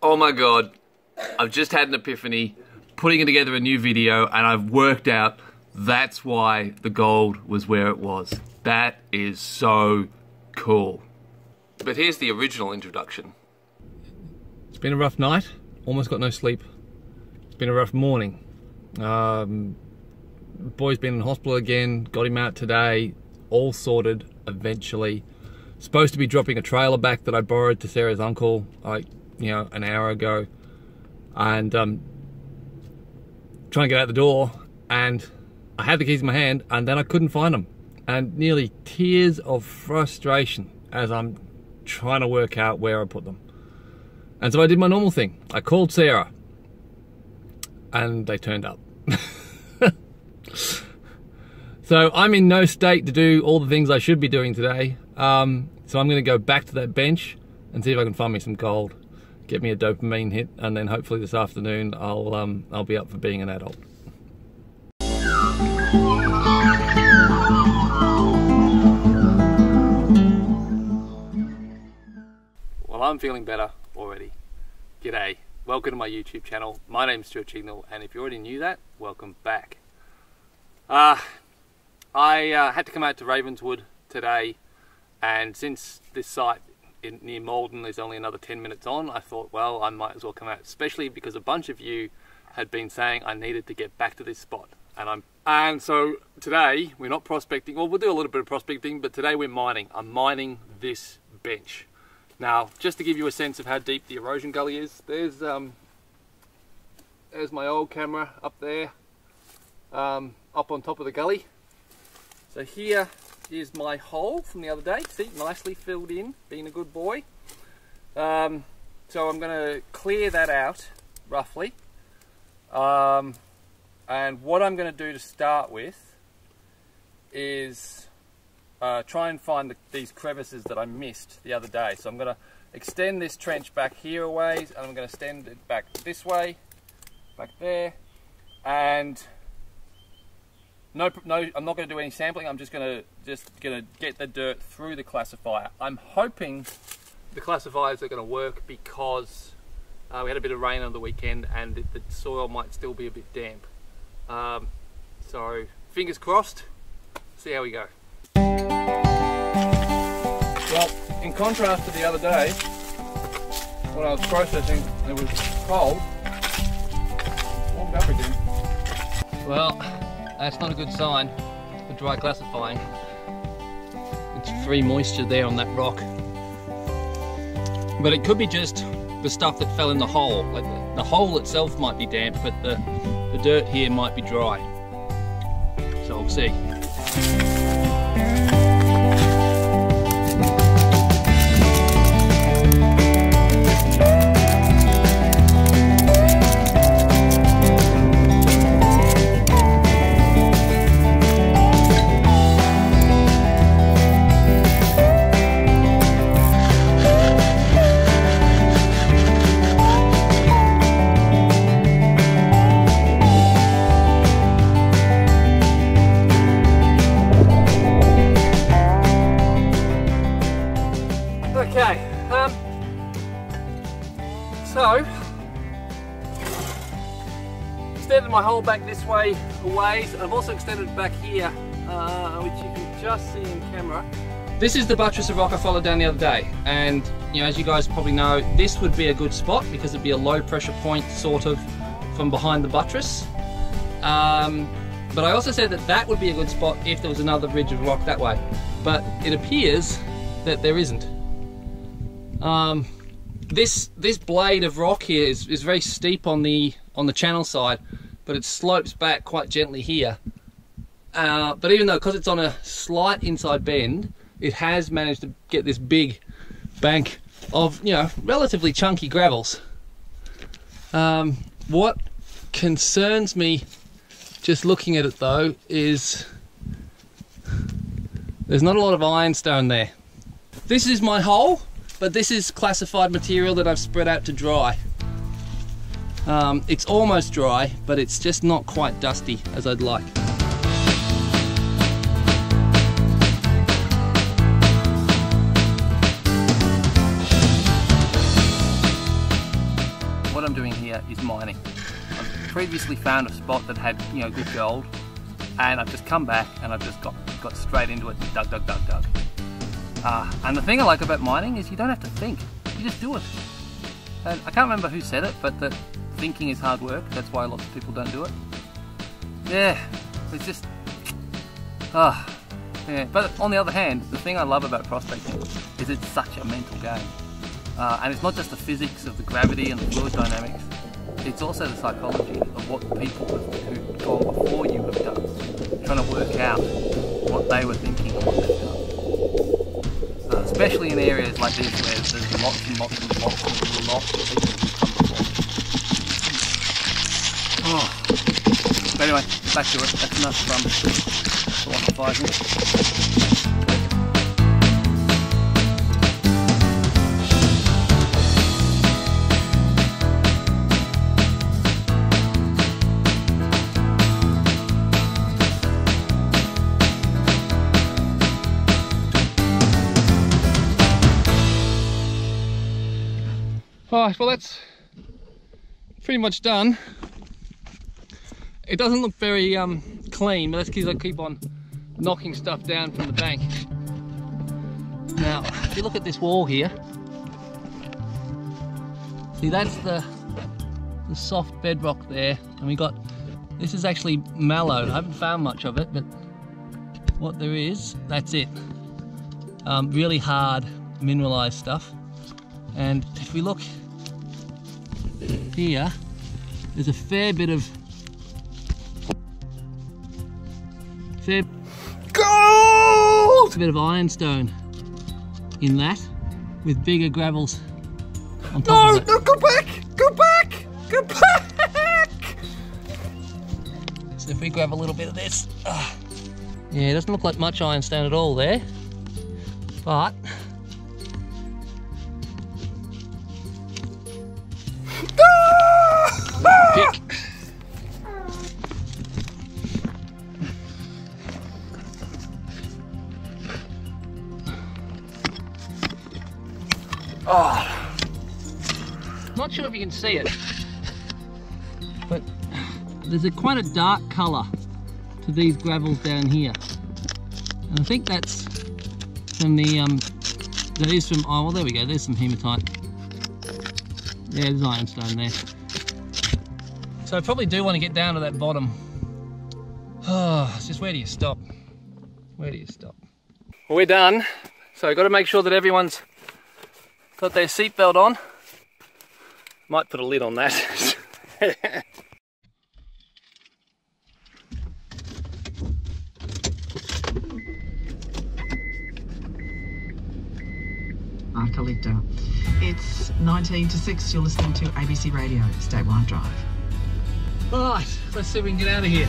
Oh my god, I've just had an epiphany, putting together a new video, and I've worked out that's why the gold was where it was. That is so cool. But here's the original introduction. It's been a rough night, almost got no sleep. It's been a rough morning. Boy's been in hospital again, got him out today, all sorted eventually. Supposed to be dropping a trailer back that I borrowed to Sarah's uncle, like, you know, an hour ago. And trying to get out the door, and I had the keys in my hand, and then I couldn't find them. And nearly tears of frustration as I'm trying to work out where I put them. And so I did my normal thing. I called Sarah, and they turned up. So I'm in no state to do all the things I should be doing today. So I'm gonna go back to that bench and see if I can find me some gold, get me a dopamine hit, and then hopefully this afternoon I'll be up for being an adult. Well, I'm feeling better already. G'day, welcome to my YouTube channel. My name's Stuart Chignell, and if you already knew that, welcome back. I had to come out to Ravenswood today, and since this site near Malden is only another 10 minutes on, I thought, well, I might as well come out, especially because a bunch of you had been saying I needed to get back to this spot. And so today we're not prospecting. Well, we'll do a little bit of prospecting, but today we're mining. I'm mining this bench. Now, just to give you a sense of how deep the erosion gully is, there's my old camera up there, up on top of the gully. So here is my hole from the other day. See, nicely filled in, being a good boy. So I'm going to clear that out, roughly. And what I'm going to do to start with is try and find these crevices that I missed the other day. So I'm going to extend this trench back here a ways, and I'm going to extend it back this way, back there, and no, I'm not going to do any sampling. I'm just going to get the dirt through the classifier. I'm hoping the classifiers are going to work because we had a bit of rain on the weekend, and the soil might still be a bit damp. So fingers crossed. See how we go. Well, in contrast to the other day, when I was processing, it was cold. Warmed up again. Well, that's not a good sign for dry classifying. It's free moisture there on that rock. But it could be just the stuff that fell in the hole. Like the hole itself might be damp, but the dirt here might be dry. So we'll see. So, extended my hole back this way a ways, and I've also extended it back here, which you can just see in camera. This is the buttress of rock I followed down the other day, and you know, as you guys probably know, this would be a good spot because it'd be a low pressure point sort of from behind the buttress. But I also said that that would be a good spot if there was another ridge of rock that way, but it appears that there isn't. This blade of rock here is very steep on the channel side, but it slopes back quite gently here. But even though, because it's on a slight inside bend, it has managed to get this big bank of, you know, relatively chunky gravels. What concerns me just looking at it though is there's not a lot of ironstone there. This is my hole, but this is classified material that I've spread out to dry. It's almost dry, but it's just not quite dusty as I'd like. I'm doing here is mining. I've previously found a spot that had, you know, good gold, and I've just come back and I've just got straight into it and dug. And the thing I like about mining is you don't have to think, you just do it. And I can't remember who said it, but that thinking is hard work, that's why lots of people don't do it. Yeah, it's just, yeah. But on the other hand, the thing I love about prospecting is it's such a mental game. And it's not just the physics of the gravity and the fluid dynamics, it's also the psychology of what the people who've gone before you have done, trying to work out what they were thinking and what they've done. Especially in areas like this where there's lots and lots of people who've come before. Oh. But anyway, back to it. That's enough philosophizing. Alright, well that's pretty much done. It doesn't look very clean, but that's because I keep on knocking stuff down from the bank. Now, if you look at this wall here, see that's the soft bedrock there, and we got, this is actually mallow. I haven't found much of it, but what there is, that's it. Really hard mineralized stuff. And if we look here, there's a fair bit of gold! A bit of ironstone in that, with bigger gravels on top of it. No, go back! Go back! Go back! So if we grab a little bit of this, yeah, it doesn't look like much ironstone at all there, but pick. Oh, not sure if you can see it, but there's quite a dark colour to these gravels down here, and I think that's from the that is from, oh well, there we go, there's some hematite. Yeah, there's ironstone there. So I probably do want to get down to that bottom. Oh, it's just, where do you stop? Where do you stop? Well, we're done. So I've got to make sure that everyone's got their seatbelt on. Might put a lid on that. Collector. It's 19 to 6. You're listening to ABC Radio, State Wide Drive. Right, let's see if we can get out of here.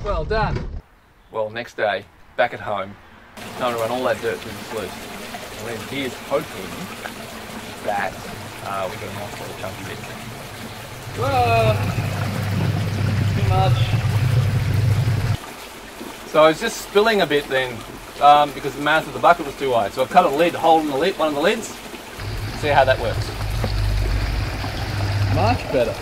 Well done. Well, next day, back at home, time to run all that dirt through the sluice. And then here's hoping that we get a nice little chunky bit. Whoa! Too much. So I was just spilling a bit then, because the mouth of the bucket was too wide. So I've cut a lid, hole in the lid, one of the lids. See how that works. Much better.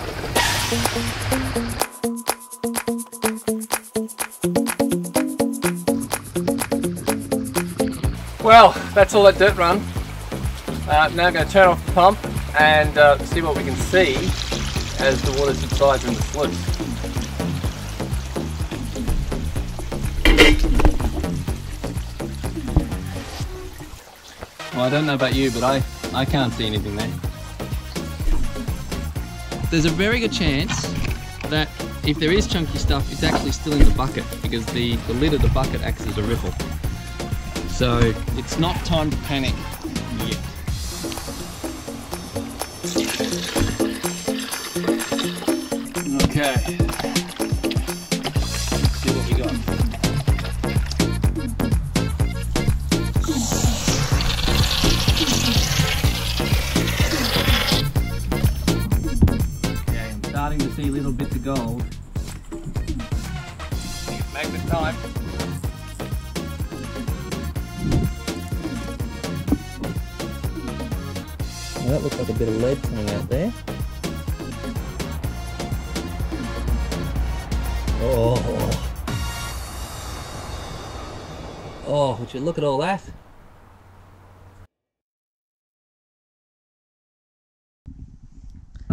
Well, that's all that dirt run. Now I'm going to turn off the pump and see what we can see as the water subsides in the sluice. Well, I don't know about you, but I can't see anything there. There's a very good chance that if there is chunky stuff, it's actually still in the bucket because the lid of the bucket acts as a ripple. So it's not time to panic yet. Okay, let's see what we got. Okay, I'm starting to see little bits of gold. Magnet time. Well, that looks like a bit of lead coming out there. Oh, oh, would you look at all that?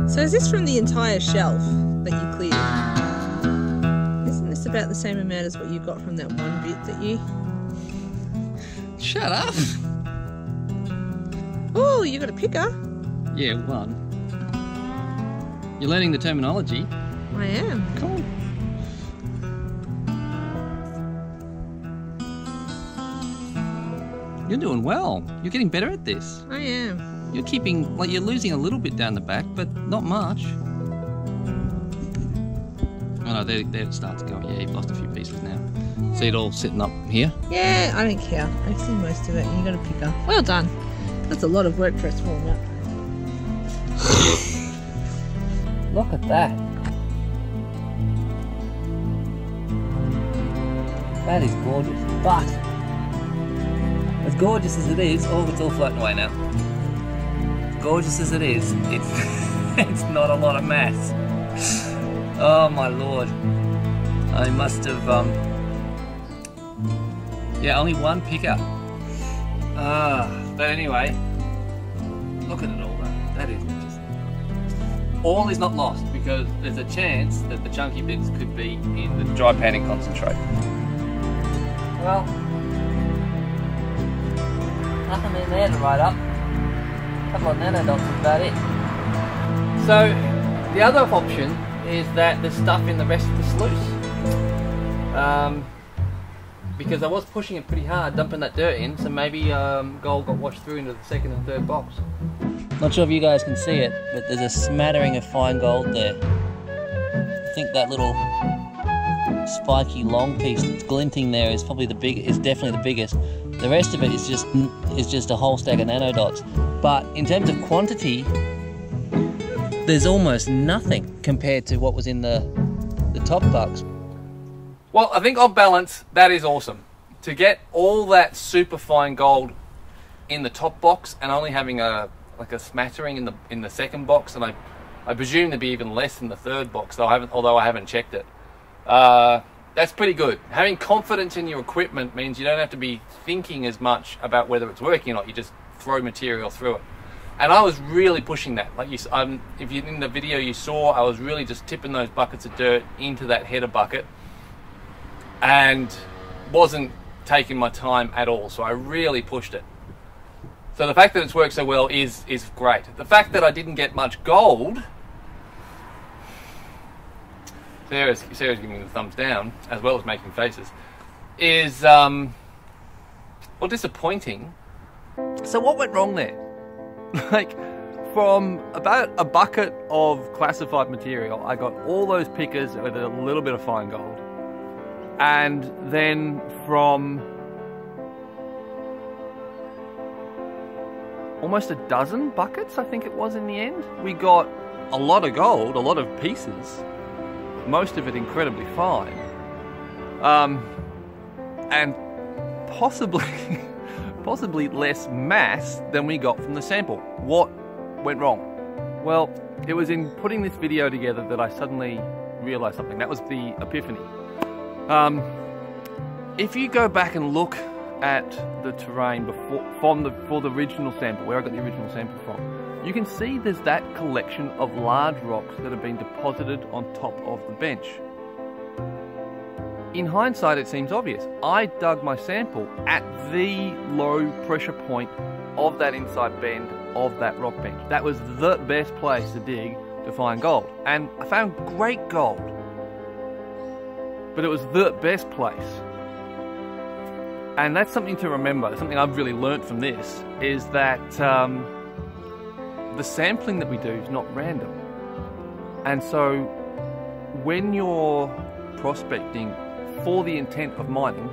So is this from the entire shelf that you cleared? Isn't this about the same amount as what you got from that one bit that you... Shut up! Oh, you got a picker? Yeah, one. You're learning the terminology. I am. Cool. You're doing well. You're getting better at this. I am. You're keeping, like, you're losing a little bit down the back, but not much. Oh no, there it starts going. Yeah, you've lost a few pieces now. See it all sitting up here? Yeah, I don't care. I've seen most of it and you got a picker. Well done. That's a lot of work for a small nut. Look at that. That is gorgeous. But as gorgeous as it is, oh, it's all floating away now. As gorgeous as it is, it's it's not a lot of mass. Oh my lord. I must have yeah, only one picker. But anyway, look at it all though. That is just all is not lost because there's a chance that the chunky bits could be in the dry panning concentrate. Well, nothing in there to write up. A couple of nanodots is about it. So the other option is that there's stuff in the rest of the sluice. Because I was pushing it pretty hard, dumping that dirt in, so maybe gold got washed through into the second and third box. Not sure if you guys can see it, but there's a smattering of fine gold there. I think that little spiky long piece that's glinting there is probably is definitely the biggest. The rest of it is just a whole stack of nanodots. But in terms of quantity, there's almost nothing compared to what was in the top box. Well, I think on balance, that is awesome. To get all that super fine gold in the top box and only having a smattering in the second box, and I presume there'd be even less in the third box, although I haven't checked it. That's pretty good. Having confidence in your equipment means you don't have to be thinking as much about whether it's working or not. You just throw material through it. And I was really pushing that. Like if you in the video you saw, I was really just tipping those buckets of dirt into that header bucket and wasn't taking my time at all. So I really pushed it. So the fact that it's worked so well is great. The fact that I didn't get much gold, Sarah's giving me the thumbs down, as well as making faces, is, well, disappointing. So what went wrong there? Like, from about a bucket of classified material, I got all those pickers with a little bit of fine gold. And then from almost a dozen buckets, I think it was in the end, we got a lot of gold, a lot of pieces. Most of it incredibly fine, and possibly less mass than we got from the sample. What went wrong? Well, it was in putting this video together that I suddenly realized something. That was the epiphany. If you go back and look at the terrain for the original sample, where I got the original sample from, you can see there's that collection of large rocks that have been deposited on top of the bench. In hindsight, it seems obvious. I dug my sample at the low pressure point of that inside bend of that rock bench. That was the best place to dig to find gold. And I found great gold. but it was the best place. And that's something to remember. Something I've really learnt from this is that the sampling that we do is not random. And so when you're prospecting for the intent of mining,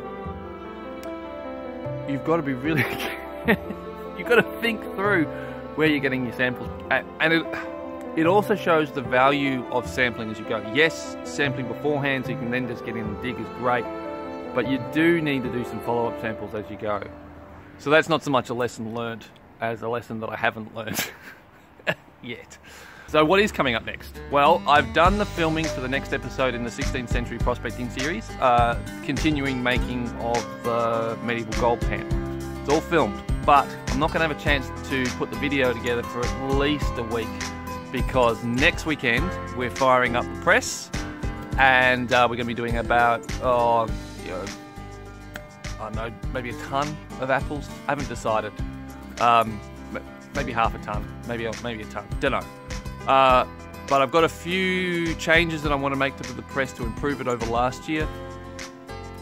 you've got to be really you've got to think through where you're getting your samples. And it also shows the value of sampling as you go. Yes, sampling beforehand so you can then just get in and dig is great, but you do need to do some follow-up samples as you go. So that's not so much a lesson learned as a lesson that I haven't learned yet. So what is coming up next? Well, I've done the filming for the next episode in the 16th century prospecting series, continuing making of the medieval gold pan. It's all filmed, but I'm not going to have a chance to put the video together for at least a week, because next weekend we're firing up the press, and we're going to be doing about, I don't know, maybe a ton of apples. I haven't decided. Maybe half a ton, maybe a ton, don't know. But I've got a few changes that I want to make to the press to improve it over last year.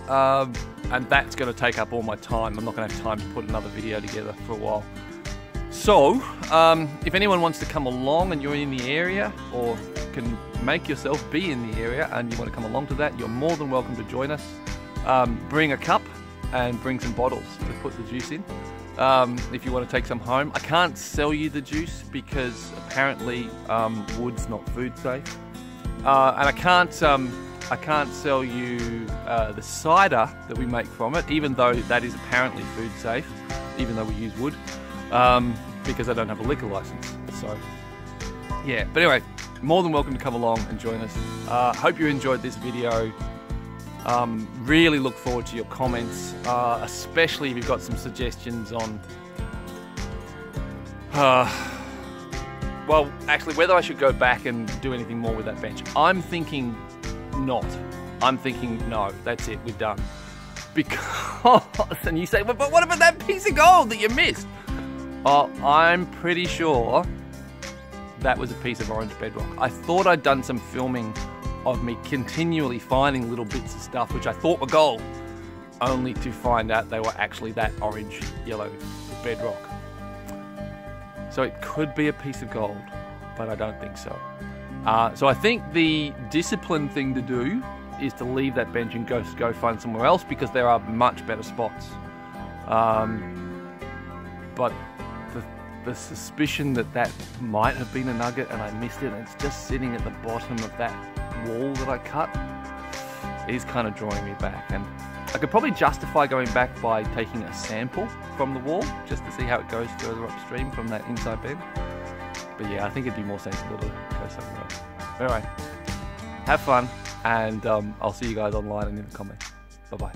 And that's going to take up all my time. I'm not going to have time to put another video together for a while. So, if anyone wants to come along and you're in the area, or can make yourself be in the area and you want to come along to that, you're more than welcome to join us. Bring a cup and bring some bottles to put the juice in. If you want to take some home. I can't sell you the juice because apparently wood's not food safe. And I can't sell you the cider that we make from it, even though that is apparently food safe, even though we use wood, because I don't have a liquor license. So, yeah. But anyway, more than welcome to come along and join us. Hope you enjoyed this video. Really look forward to your comments, especially if you've got some suggestions on, well, actually, whether I should go back and do anything more with that bench. I'm thinking not. I'm thinking no, that's it, we're done. Because, and you say, but what about that piece of gold that you missed? I'm pretty sure that was a piece of orange bedrock. I thought I'd done some filming of me continually finding little bits of stuff which I thought were gold, only to find out they were actually that orange yellow bedrock. So it could be a piece of gold, but I don't think so. So I think the disciplined thing to do is to leave that bench and go find somewhere else, because there are much better spots. But the suspicion that might have been a nugget and I missed it, and it's just sitting at the bottom of that wall that I cut, is kind of drawing me back. And I could probably justify going back by taking a sample from the wall just to see how it goes further upstream from that inside bend. But yeah, I think it'd be more sensible to go somewhere else. Anyway, have fun, and I'll see you guys online and in the comments. Bye bye.